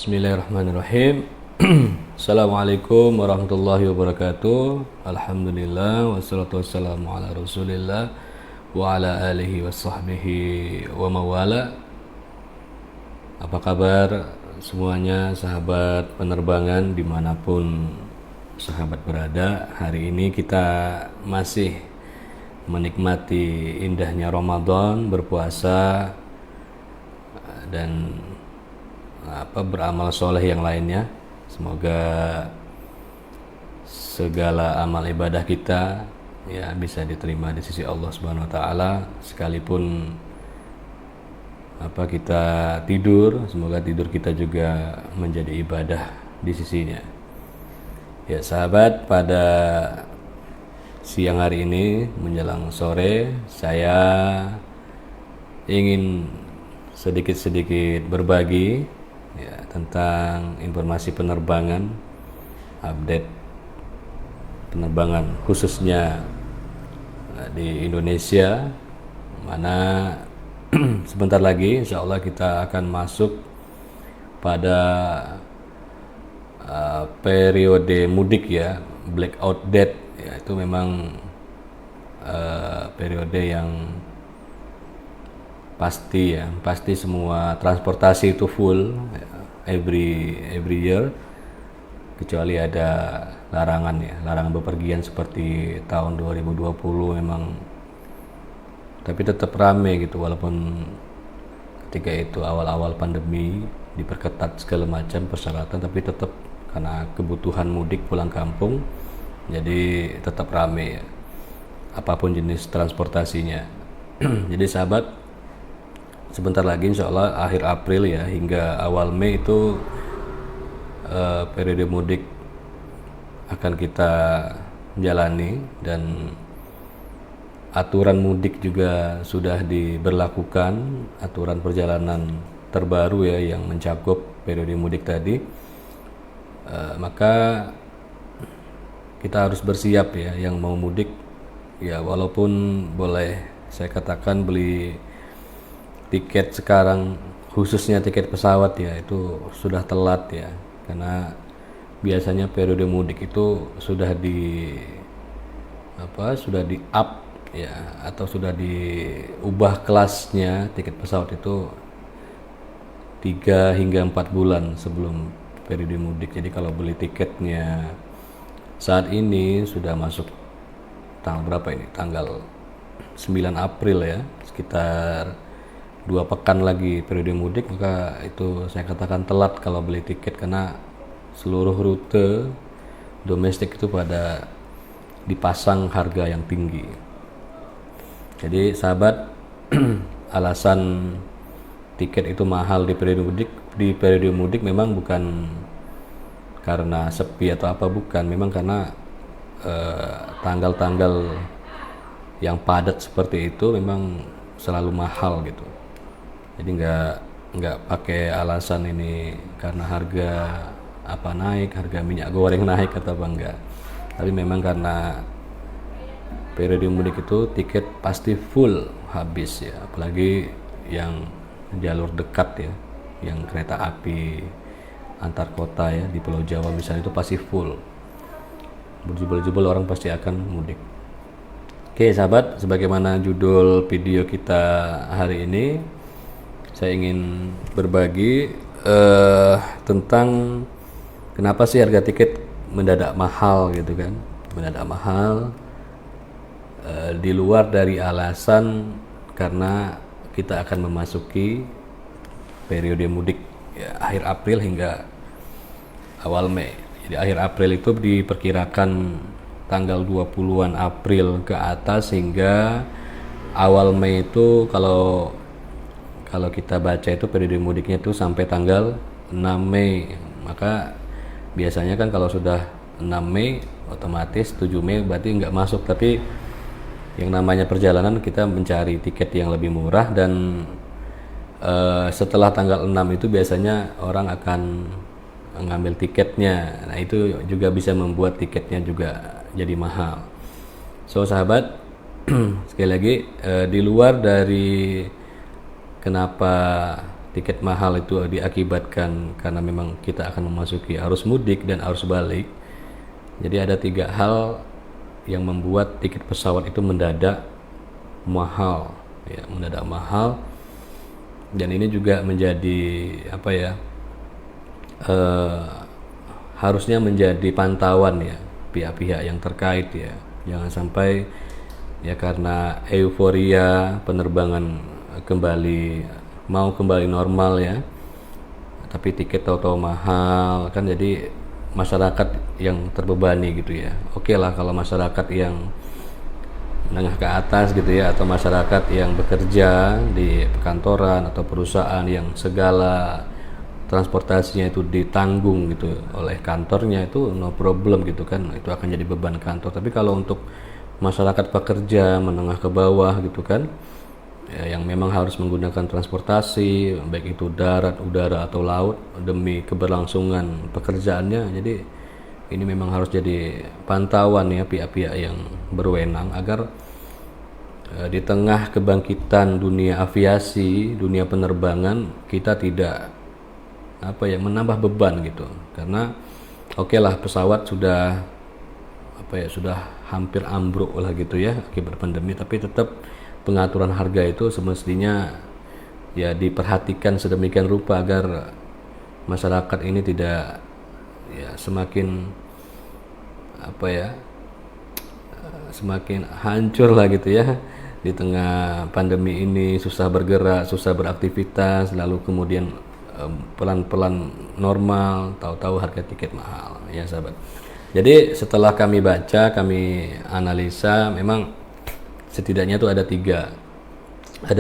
Bismillahirrahmanirrahim. Assalamualaikum warahmatullahi wabarakatuh. Alhamdulillah wassalatu wassalamu ala Rasulillah wa ala alihi washabbihi wa mawala. Apa kabar semuanya, sahabat penerbangan dimanapun sahabat berada? Hari ini kita masih menikmati indahnya Ramadan, berpuasa dan beramal soleh yang lainnya. Semoga segala amal ibadah kita ya bisa diterima di sisi Allah Subhanahu wa taala, sekalipun kita tidur, semoga tidur kita juga menjadi ibadah di sisinya. Ya sahabat, pada siang hari ini menjelang sore saya ingin sedikit-sedikit berbagi ya tentang informasi penerbangan, update penerbangan khususnya di Indonesia, mana sebentar lagi insya Allah kita akan masuk pada periode mudik ya, blackout date ya. Itu memang periode yang pasti semua transportasi itu full every year, kecuali ada larangan bepergian seperti tahun 2020 memang, tapi tetap rame gitu, walaupun ketika itu awal-awal pandemi diperketat segala macam persyaratan, tapi tetap karena kebutuhan mudik pulang kampung jadi tetap rame ya, apapun jenis transportasinya. Jadi sahabat, sebentar lagi insya Allah akhir April ya hingga awal Mei itu periode mudik akan kita jalani, dan aturan mudik juga sudah diberlakukan, aturan perjalanan terbaru ya yang mencakup periode mudik tadi. Maka kita harus bersiap ya yang mau mudik ya, walaupun boleh saya katakan beli tiket sekarang, khususnya tiket pesawat ya, itu sudah telat ya, karena biasanya periode mudik itu sudah di up ya, atau sudah diubah kelasnya tiket pesawat itu 3 hingga 4 bulan sebelum periode mudik. Jadi kalau beli tiketnya saat ini sudah masuk tanggal berapa ini? Tanggal 9 April ya, sekitar 2 pekan lagi periode mudik, maka itu saya katakan telat kalau beli tiket, karena seluruh rute domestik itu pada dipasang harga yang tinggi. Jadi sahabat, alasan tiket itu mahal di periode mudik memang bukan karena sepi atau apa, bukan, memang karena tanggal-tanggal yang padat seperti itu memang selalu mahal gitu. Jadi nggak pakai alasan ini karena harga naik, harga minyak goreng naik atau apa, enggak. Tapi memang karena periode mudik itu tiket pasti full habis ya, apalagi yang jalur dekat ya, yang kereta api antar kota ya di Pulau Jawa misalnya, itu pasti full, berjubel-jubel orang pasti akan mudik. Oke sahabat, sebagaimana judul video kita hari ini, saya ingin berbagi tentang kenapa sih harga tiket mendadak mahal gitu kan, mendadak mahal di luar dari alasan karena kita akan memasuki periode mudik ya, akhir April hingga awal Mei. Jadi akhir April itu diperkirakan tanggal 20-an April ke atas, hingga awal Mei itu kalau kita baca itu periode mudiknya itu sampai tanggal 6 Mei. Maka biasanya kan kalau sudah 6 Mei otomatis 7 Mei berarti nggak masuk, tapi yang namanya perjalanan kita mencari tiket yang lebih murah, dan setelah tanggal 6 itu biasanya orang akan ngambil tiketnya. Nah itu juga bisa membuat tiketnya juga jadi mahal. So sahabat, sekali lagi di luar dari kenapa tiket mahal itu diakibatkan karena memang kita akan memasuki arus mudik dan arus balik. Jadi ada 3 hal yang membuat tiket pesawat itu mendadak mahal, ya, mendadak mahal. Dan ini juga menjadi apa ya? Harusnya menjadi pantauan ya pihak-pihak yang terkait ya. Jangan sampai ya karena euforia penerbangan mau kembali normal ya, tapi tiket tahu-tahu mahal kan, jadi masyarakat yang terbebani gitu ya. Oke lah kalau masyarakat yang menengah ke atas gitu ya, atau masyarakat yang bekerja di perkantoran atau perusahaan yang segala transportasinya itu ditanggung gitu oleh kantornya, itu no problem gitu kan, itu akan jadi beban kantor. Tapi kalau untuk masyarakat pekerja menengah ke bawah gitu kan ya, yang memang harus menggunakan transportasi baik itu darat, udara atau laut demi keberlangsungan pekerjaannya, jadi ini memang harus jadi pantauan ya pihak-pihak yang berwenang agar di tengah kebangkitan dunia aviasi, dunia penerbangan, kita tidak menambah beban gitu. Karena oke lah pesawat sudah sudah hampir ambruk lah gitu ya akibat pandemi, tapi tetap pengaturan harga itu semestinya ya diperhatikan sedemikian rupa agar masyarakat ini tidak ya semakin semakin hancur lah gitu ya di tengah pandemi ini, susah bergerak, susah beraktivitas, lalu kemudian pelan-pelan normal, tahu-tahu harga tiket mahal ya sahabat. Jadi setelah kami baca, kami analisa, memang setidaknya itu ada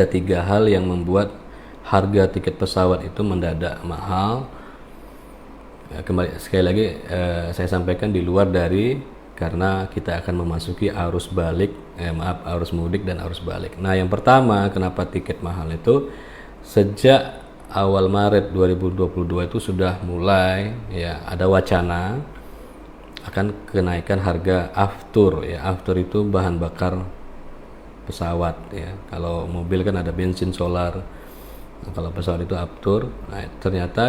tiga hal yang membuat harga tiket pesawat itu mendadak mahal. Kembali sekali lagi saya sampaikan di luar dari karena kita akan memasuki arus mudik dan arus balik. Nah, yang pertama kenapa tiket mahal itu, sejak awal Maret 2022 itu sudah mulai ya ada wacana akan kenaikan harga aftur ya. Aftur itu bahan bakar pesawat ya. Kalau mobil kan ada bensin, solar. Nah, kalau pesawat itu aftur. Nah, ternyata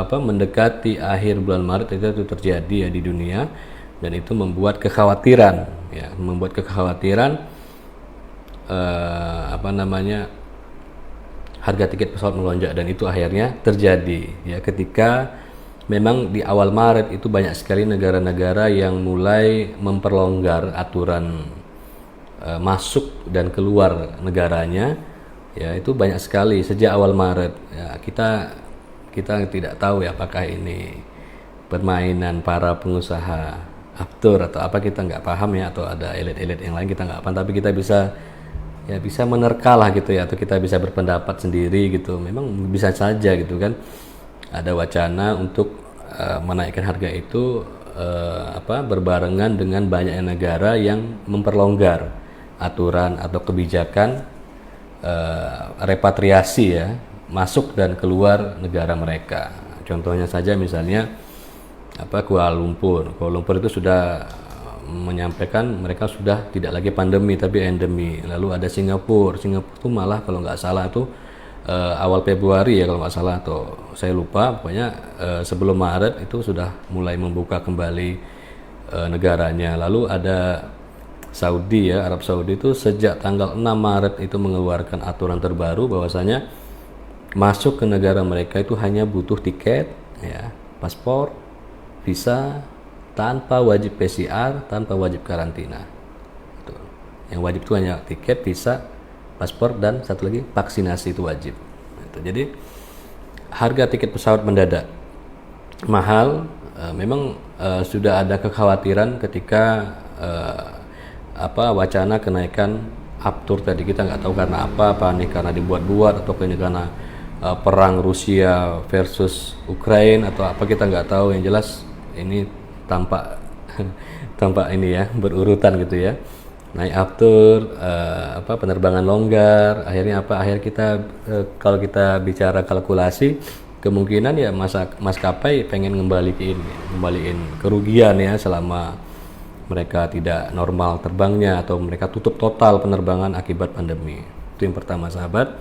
mendekati akhir bulan Maret itu terjadi ya di dunia, dan itu membuat kekhawatiran harga tiket pesawat melonjak, dan itu akhirnya terjadi ya ketika memang di awal Maret itu banyak sekali negara-negara yang mulai memperlonggar aturan masuk dan keluar negaranya. Ya, itu banyak sekali sejak awal Maret. Ya, kita tidak tahu ya apakah ini permainan para pengusaha aftur atau apa, kita nggak paham ya, atau ada elit-elit yang lain kita nggak paham, tapi kita bisa menerka lah gitu ya, atau kita bisa berpendapat sendiri gitu. Memang bisa saja gitu kan ada wacana untuk menaikkan harga itu berbarengan dengan banyak negara yang memperlonggar aturan atau kebijakan repatriasi ya, masuk dan keluar negara mereka. Contohnya saja misalnya Kuala Lumpur itu sudah menyampaikan mereka sudah tidak lagi pandemi tapi endemi. Lalu ada Singapura itu malah kalau nggak salah itu awal Februari ya kalau nggak salah, atau saya lupa, pokoknya sebelum Maret itu sudah mulai membuka kembali negaranya. Lalu ada Saudi ya, Arab Saudi itu sejak tanggal 6 Maret itu mengeluarkan aturan terbaru bahwasanya masuk ke negara mereka itu hanya butuh tiket ya, paspor, visa, tanpa wajib PCR, tanpa wajib karantina. Itu. Yang wajib itu hanya tiket, visa, paspor, dan satu lagi vaksinasi itu wajib. Itu. Jadi harga tiket pesawat mendadak mahal. Memang sudah ada kekhawatiran ketika wacana kenaikan aftur tadi. Kita nggak tahu karena apa nih, karena dibuat-buat atau ini karena perang Rusia versus Ukraina atau apa, kita nggak tahu. Yang jelas ini tampak ini ya berurutan gitu ya, naik aftur, penerbangan longgar, akhirnya kita kalau kita bicara kalkulasi kemungkinan ya maskapai pengen ngembaliin kerugian ya selama mereka tidak normal terbangnya atau mereka tutup total penerbangan akibat pandemi. Itu yang pertama sahabat.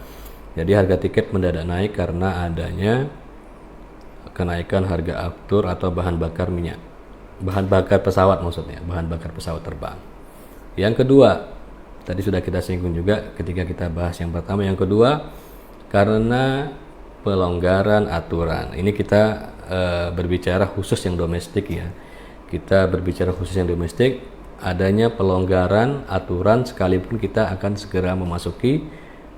Jadi harga tiket mendadak naik karena adanya kenaikan harga aftur atau bahan bakar minyak. Bahan bakar pesawat maksudnya, bahan bakar pesawat terbang. Yang kedua, tadi sudah kita singgung juga ketika kita bahas yang pertama. Yang kedua, karena pelonggaran aturan. Ini kita berbicara khusus yang domestik ya. Kita berbicara khusus yang domestik, adanya pelonggaran aturan sekalipun kita akan segera memasuki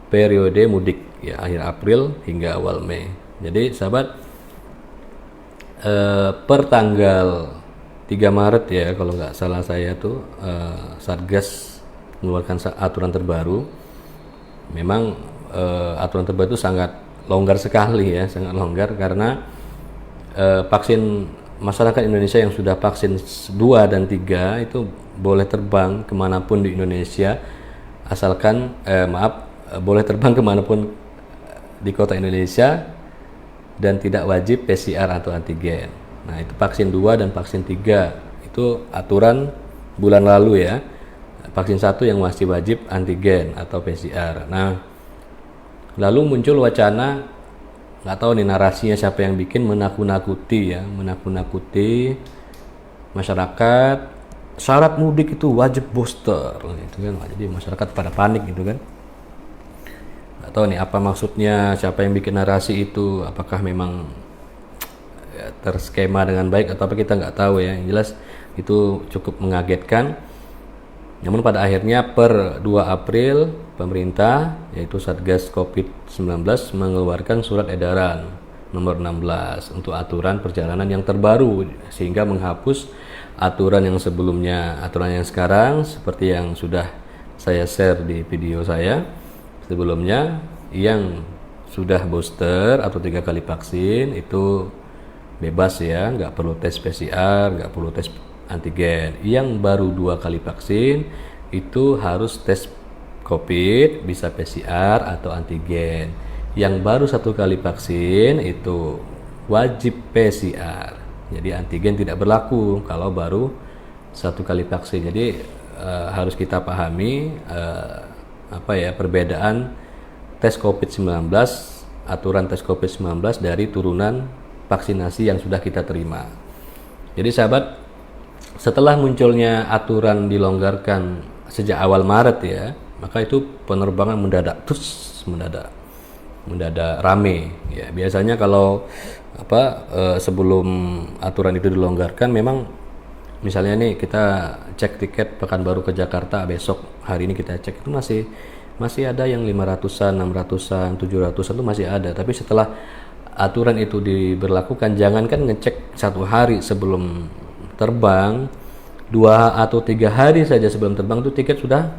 periode mudik ya, akhir April hingga awal Mei. Jadi sahabat, per tanggal 3 Maret ya kalau nggak salah saya tuh, Satgas mengeluarkan aturan terbaru. Memang aturan terbaru itu sangat longgar sekali ya, sangat longgar karena vaksin masyarakat Indonesia yang sudah vaksin 2 dan 3 itu boleh terbang kemanapun di Indonesia, asalkan boleh terbang kemanapun di kota Indonesia dan tidak wajib PCR atau antigen. Nah itu vaksin 2 dan vaksin 3 itu aturan bulan lalu ya. Vaksin 1 yang masih wajib antigen atau PCR. Nah lalu muncul wacana, nggak tahu nih narasinya siapa yang bikin, menakut-nakuti ya, menakut-nakuti masyarakat, syarat mudik itu wajib booster gitu kan. Jadi masyarakat pada panik gitu kan. Nggak tahu nih apa maksudnya, siapa yang bikin narasi itu, apakah memang ya, terskema dengan baik atau apa, kita nggak tahu ya. Yang jelas itu cukup mengagetkan. Namun pada akhirnya per 2 April pemerintah yaitu Satgas COVID-19 mengeluarkan surat edaran nomor 16 untuk aturan perjalanan yang terbaru, sehingga menghapus aturan yang sebelumnya. Aturan yang sekarang seperti yang sudah saya share di video saya sebelumnya, yang sudah booster atau 3 kali vaksin itu bebas ya, nggak perlu tes PCR, nggak perlu tes antigen. Yang baru 2 kali vaksin itu harus tes COVID, bisa PCR atau antigen. Yang baru 1 kali vaksin itu wajib PCR. Jadi antigen tidak berlaku kalau baru 1 kali vaksin. Jadi harus kita pahami perbedaan tes COVID-19, aturan tes COVID-19 dari turunan vaksinasi yang sudah kita terima. Jadi sahabat, setelah munculnya aturan dilonggarkan sejak awal Maret ya, maka itu penerbangan mendadak rame ya. Biasanya kalau sebelum aturan itu dilonggarkan, memang misalnya nih kita cek tiket Pekanbaru ke Jakarta besok, hari ini kita cek itu masih ada yang 500-an, 600-an, 700-an itu masih ada. Tapi setelah aturan itu diberlakukan, jangankan ngecek 1 hari sebelum terbang, 2 atau 3 hari saja sebelum terbang itu tiket sudah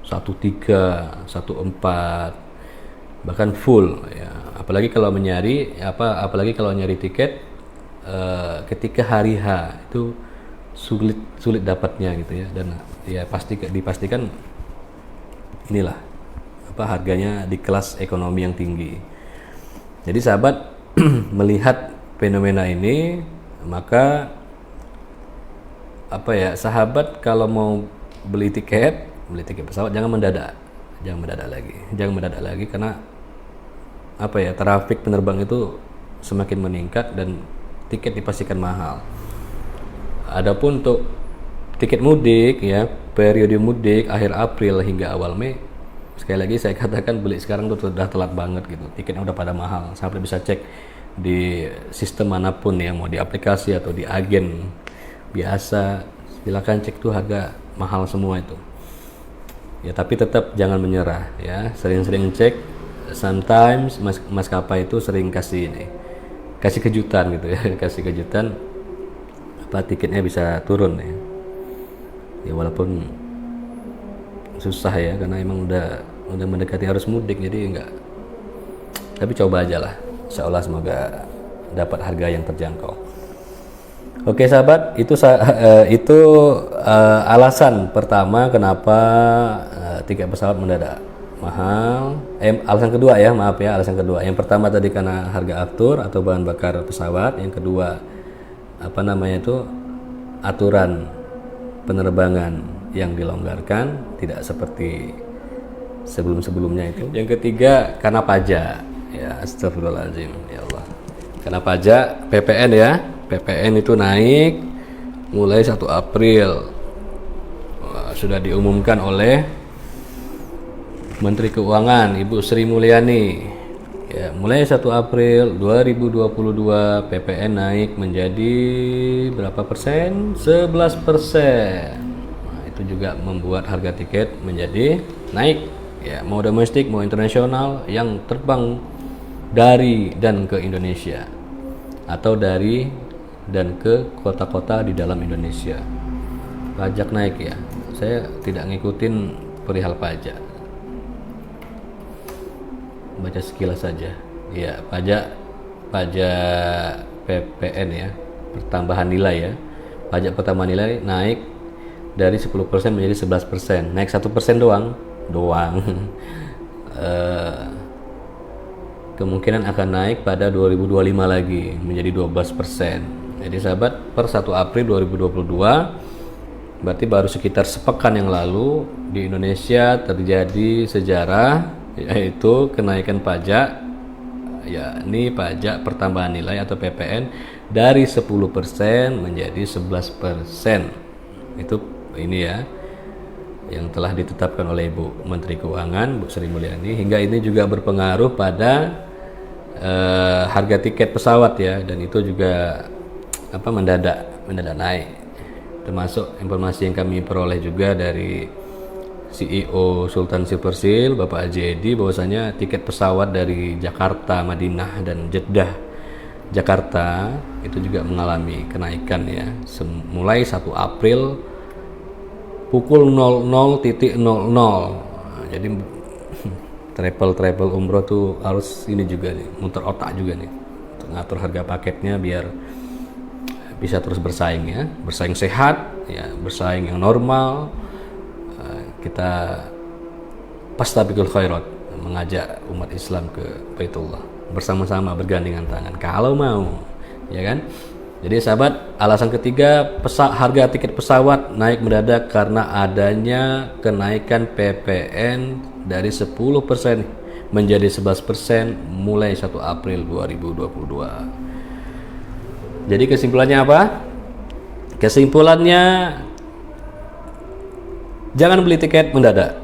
13, 14, bahkan full ya. Apalagi kalau nyari tiket ketika hari H itu sulit dapatnya gitu ya. Dan ya dipastikan inilah harganya di kelas ekonomi yang tinggi. Jadi sahabat, melihat fenomena ini, maka sahabat kalau mau beli tiket pesawat jangan mendadak lagi karena trafik penerbang itu semakin meningkat dan tiket dipastikan mahal. Adapun untuk tiket mudik ya, periode mudik akhir April hingga awal Mei, sekali lagi saya katakan beli sekarang itu sudah telat banget gitu. Tiketnya udah pada mahal. Sampai bisa cek di sistem manapun ya, mau di aplikasi atau di agen biasa, silakan cek tuh harga mahal semua itu. Ya tapi tetap jangan menyerah ya. Sering-sering cek. Sometimes maskapai itu sering kasih kejutan gitu ya, kasih kejutan tiketnya bisa turun ya. Ya walaupun susah ya, karena emang udah mendekati harus mudik, jadi enggak. Tapi coba aja lah, insya Allah semoga dapat harga yang terjangkau. Oke sahabat, itu alasan pertama kenapa tiket pesawat mendadak mahal. Alasan kedua ya, alasan kedua. Yang pertama tadi karena harga aftur atau bahan bakar pesawat. Yang kedua aturan penerbangan yang dilonggarkan, tidak seperti sebelum-sebelumnya itu. Yang ketiga karena pajak. Ya, astagfirullahaladzim, ya Allah. Karena pajak PPN ya. PPN itu naik mulai 1 April. Wah, sudah diumumkan oleh Menteri Keuangan Ibu Sri Mulyani. Ya, mulai 1 April 2022 PPN naik menjadi berapa persen? 11%. Nah, itu juga membuat harga tiket menjadi naik. Ya, mau domestik mau internasional yang terbang dari dan ke Indonesia atau dari dan ke kota-kota di dalam Indonesia. Pajak naik ya. Saya tidak ngikutin perihal pajak. Baca sekilas saja. Ya, pajak PPN ya, pertambahan nilai ya. Pajak pertambahan nilai naik dari 10% menjadi 11%. Naik 1% doang. Kemungkinan akan naik pada 2025 lagi menjadi 12%. Jadi sahabat, per 1 April 2022 berarti baru sekitar sepekan yang lalu di Indonesia terjadi sejarah, yaitu kenaikan pajak, yakni pajak pertambahan nilai atau PPN dari 10% menjadi 11%. Itu ini ya yang telah ditetapkan oleh Ibu Menteri Keuangan Bu Sri Mulyani, hingga ini juga berpengaruh pada harga tiket pesawat ya, dan itu juga mendadak naik. Termasuk informasi yang kami peroleh juga dari CEO Sultan Silver Seal Bapak Haji Edi, bahwasanya tiket pesawat dari Jakarta, Madinah dan Jeddah Jakarta itu juga mengalami kenaikan ya, mulai 1 April pukul 00.00. Jadi travel umroh tuh harus ini juga nih, muter otak juga nih untuk ngatur harga paketnya biar bisa terus bersaing ya, bersaing sehat ya, bersaing yang normal. Kita fastabiqul khairat, mengajak umat Islam ke Baitullah bersama-sama bergandengan tangan kalau mau, ya kan? Jadi sahabat, alasan ketiga harga tiket pesawat naik mendadak karena adanya kenaikan PPN dari 10% menjadi 11% mulai 1 April 2022. Jadi kesimpulannya apa? Kesimpulannya jangan beli tiket mendadak.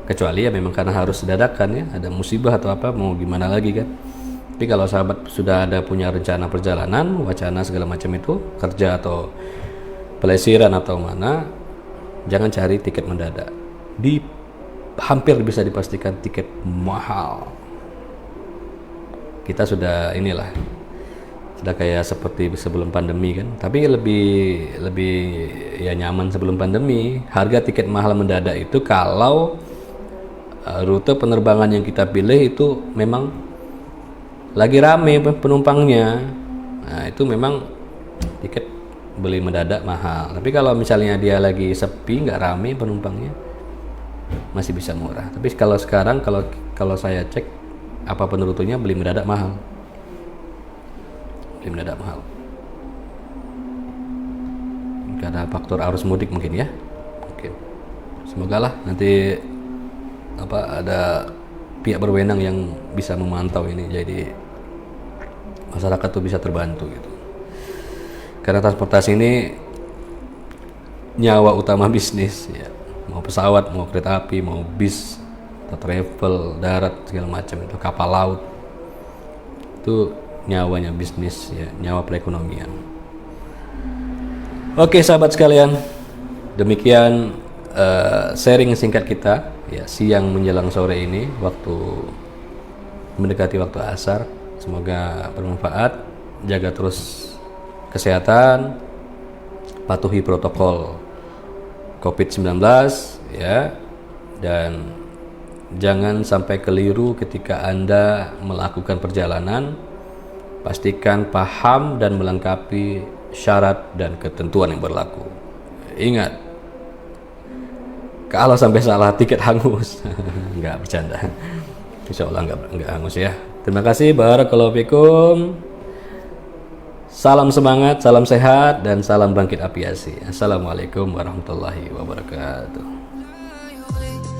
Kecuali ya memang karena harus dadakan ya, ada musibah atau apa, mau gimana lagi kan. Tapi kalau sahabat sudah ada punya rencana perjalanan, wacana segala macam itu, kerja atau pelesiran atau mana, jangan cari tiket mendadak. Hampir bisa dipastikan tiket mahal. Kita sudah sudah kayak seperti sebelum pandemi kan, tapi lebih ya nyaman sebelum pandemi. Harga tiket mahal mendadak itu kalau rute penerbangan yang kita pilih itu memang lagi rame penumpangnya. Nah, itu memang tiket beli mendadak mahal. Tapi kalau misalnya dia lagi sepi, nggak rame penumpangnya, masih bisa murah. Tapi kalau sekarang kalau saya cek apapun rutenya, beli mendadak mahal. Karena faktor arus mudik mungkin ya. Semoga lah nanti ada pihak berwenang yang bisa memantau ini, jadi masyarakat tuh bisa terbantu gitu. Karena transportasi ini nyawa utama bisnis ya. Mau pesawat, mau kereta api, mau bis, atau travel darat segala macam, itu kapal laut, itu nyawanya bisnis ya, nyawa perekonomian. Oke sahabat sekalian, demikian sharing singkat kita ya, siang menjelang sore ini, waktu mendekati waktu asar. Semoga bermanfaat. Jaga terus kesehatan, patuhi protokol COVID-19 ya, dan jangan sampai keliru ketika Anda melakukan perjalanan. Pastikan paham dan melengkapi syarat dan ketentuan yang berlaku. Ingat, kalau sampai salah tiket hangus. Enggak, bercanda. Insya Allah enggak hangus ya. Terima kasih. Barakallahu fikum. Salam semangat, salam sehat, dan salam bangkit apiasi. Assalamualaikum warahmatullahi wabarakatuh. away.